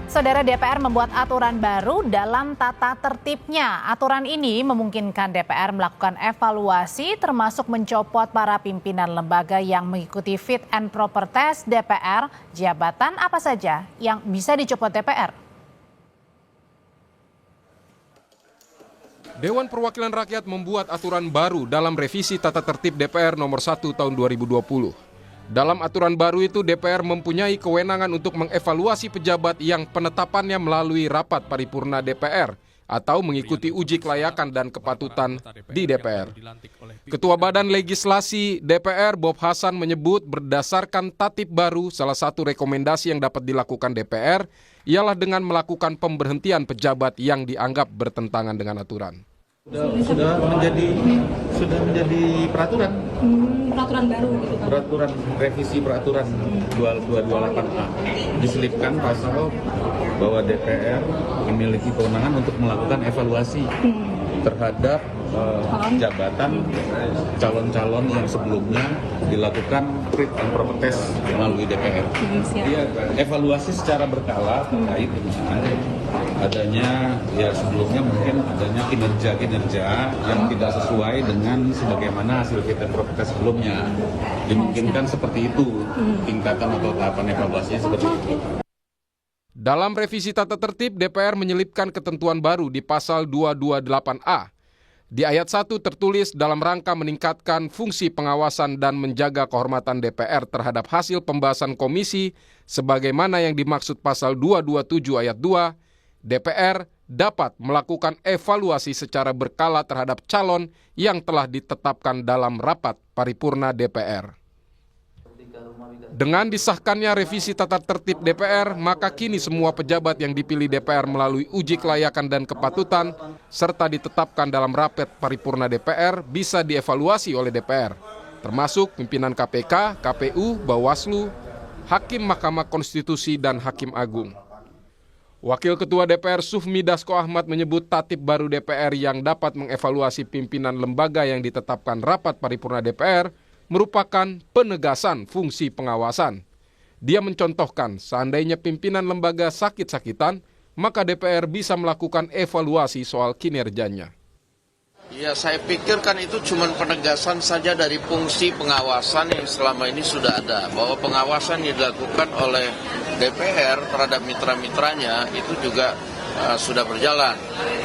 Saudara, DPR membuat aturan baru dalam tata tertibnya. Aturan ini memungkinkan DPR melakukan evaluasi termasuk mencopot para pimpinan lembaga yang mengikuti fit and proper test DPR. Jabatan apa saja yang bisa dicopot DPR? Dewan Perwakilan Rakyat membuat aturan baru dalam revisi tata tertib DPR nomor 1 tahun 2020. Dalam aturan baru itu, DPR mempunyai kewenangan untuk mengevaluasi pejabat yang penetapannya melalui rapat paripurna DPR atau mengikuti uji kelayakan dan kepatutan di DPR. Ketua Badan Legislasi DPR Bob Hasan menyebut berdasarkan tatib baru, salah satu rekomendasi yang dapat dilakukan DPR ialah dengan melakukan pemberhentian pejabat yang dianggap bertentangan dengan aturan. Sudah menjadi peraturan. Peraturan baru gitu kan? Peraturan revisi peraturan 228A diselipkan pasal bahwa DPR memiliki kewenangan untuk melakukan evaluasi terhadap jabatan calon-calon yang sebelumnya dilakukan fit and proper test melalui DPR. Evaluasi secara berkala terkait dengan adanya sebelumnya mungkin adanya kinerja yang tidak sesuai dengan sebagaimana hasil fit and proper test sebelumnya. Dimungkinkan seperti itu tingkatan atau tahapan evaluasinya seperti itu. Dalam revisi tata tertib, DPR menyelipkan ketentuan baru di pasal 228A. Di ayat 1 tertulis dalam rangka meningkatkan fungsi pengawasan dan menjaga kehormatan DPR terhadap hasil pembahasan komisi sebagaimana yang dimaksud pasal 227 ayat 2, DPR dapat melakukan evaluasi secara berkala terhadap calon yang telah ditetapkan dalam rapat paripurna DPR. Dengan disahkannya revisi tata tertib DPR, maka kini semua pejabat yang dipilih DPR melalui uji kelayakan dan kepatutan serta ditetapkan dalam rapat paripurna DPR bisa dievaluasi oleh DPR, termasuk pimpinan KPK, KPU, Bawaslu, Hakim Mahkamah Konstitusi, dan Hakim Agung. Wakil Ketua DPR Sufmi Dasko Ahmad menyebut tatib baru DPR yang dapat mengevaluasi pimpinan lembaga yang ditetapkan rapat paripurna DPR merupakan penegasan fungsi pengawasan. Dia mencontohkan seandainya pimpinan lembaga sakit-sakitan, maka DPR bisa melakukan evaluasi soal kinerjanya. Ya, saya pikir kan itu cuma penegasan saja dari fungsi pengawasan yang selama ini sudah ada. Bahwa pengawasan yang dilakukan oleh DPR terhadap mitra-mitranya itu juga sudah berjalan.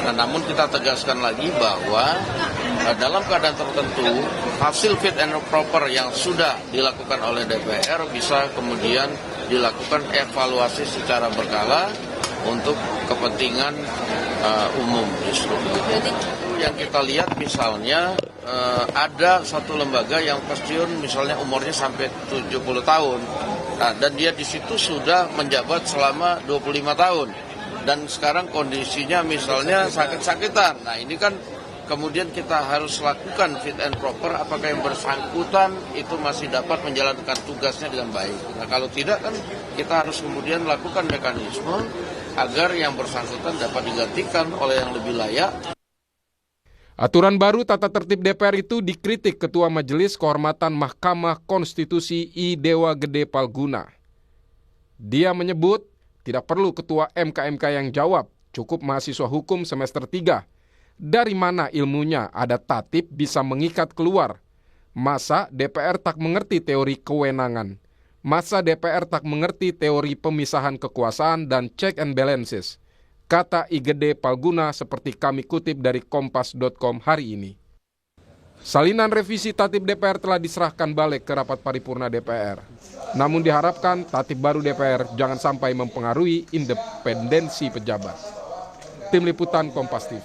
Nah, namun kita tegaskan lagi bahwa dalam keadaan tertentu hasil fit and proper yang sudah dilakukan oleh DPR bisa kemudian dilakukan evaluasi secara berkala untuk kepentingan umum justru. Yang kita lihat misalnya ada satu lembaga yang pensiun misalnya umurnya sampai 70 tahun. Nah, dan dia di situ sudah menjabat selama 25 tahun. Dan sekarang kondisinya misalnya sakit-sakitan. Nah, ini kan kemudian kita harus lakukan fit and proper apakah yang bersangkutan itu masih dapat menjalankan tugasnya dengan baik. Nah, kalau tidak kan kita harus kemudian lakukan mekanisme agar yang bersangkutan dapat digantikan oleh yang lebih layak. Aturan baru tata tertib DPR itu dikritik Ketua Majelis Kehormatan Mahkamah Konstitusi I. Dewa Gede Palguna. Dia menyebut tidak perlu Ketua MK-MK yang jawab, cukup mahasiswa hukum semester 3. Dari mana ilmunya ada tatib bisa mengikat keluar? Masa DPR tak mengerti teori kewenangan? Masa DPR tak mengerti teori pemisahan kekuasaan dan check and balances? Kata I. Gede Palguna seperti kami kutip dari kompas.com hari ini. Salinan revisi tatib DPR telah diserahkan balik ke rapat paripurna DPR. Namun diharapkan tatib baru DPR jangan sampai mempengaruhi independensi pejabat. Tim Liputan Kompas TV.